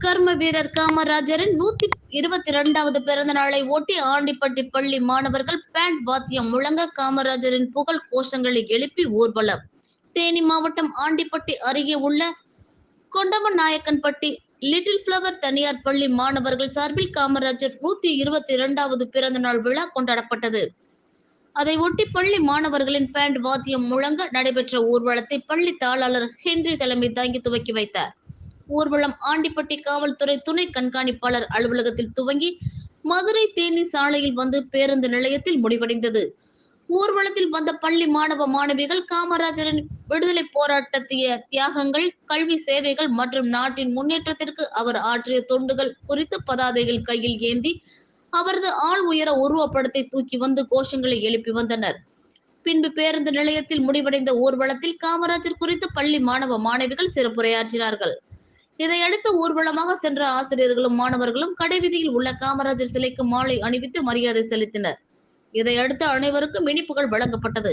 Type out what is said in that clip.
கர்ம வீரர் காமராஜரின் 122வது பிறந்த நாளை ஒட்டி ஆண்டிப்பட்டி பள்ளி மாணவர்கள் பேண்ட் வாத்தியம் முழங்க காமராஜரின் புகழ் கோஷங்களை எழுப்பி ஊர்வலம். தேனி மாவட்டம் ஆண்டிப்பட்டி அருகே உள்ள கொண்டமநாயக்கன்பட்டி லிட்டில் பிளவர் தனியார் பள்ளி மாணவர்கள் சார்பில் காமராஜர் 122வது பிறந்த நாள் விழா கொண்டாடப்பட்டது. அதை ஒட்டி பள்ளி மாணவர்களின் பேண்ட் வாத்தியம் முழங்க நடைபெற்ற ஊர்வலத்தை பள்ளி தாளாளர் ஹென்றி தலைமை தாங்கி துவக்கி வைத்தார். ஊர்வலம் ஆண்டிப்பட்டி காவல்துறை துணை கண்காணிப்பாளர் அலுவலகத்தில் துவங்கி மதுரை தேனி சாலையில் வந்து பேருந்து நிலையத்தில் முடிவடைந்தது. ஊர்வலத்தில் வந்த பள்ளி மாணவ மாணவிகள் காமராஜரின் விடுதலை போராட்டத்திய தியாகங்கள், கல்வி சேவைகள் மற்றும் நாட்டின் முன்னேற்றத்திற்கு அவர் ஆற்றிய தொண்டுகள் குறித்து பதாதைகள் கையில் ஏந்தி அவரது ஆள் உயர உருவப்படத்தை தூக்கி வந்து கோஷங்களை எழுப்பி வந்தனர். பின்பு பேருந்து நிலையத்தில் முடிவடைந்த ஊர்வலத்தில் காமராஜர் குறித்து பள்ளி மாணவ மாணவிகள் சிறப்புரையாற்றினார்கள். இதையடுத்து ஊர்வலமாக சென்ற ஆசிரியர்களும் மாணவர்களும் கடைவீதியில் உள்ள காமராஜர் சிலைக்கு மாலை அணிவித்து மரியாதை செலுத்தினர். இதையடுத்து அனைவருக்கும் இனிப்புகள் வழங்கப்பட்டது.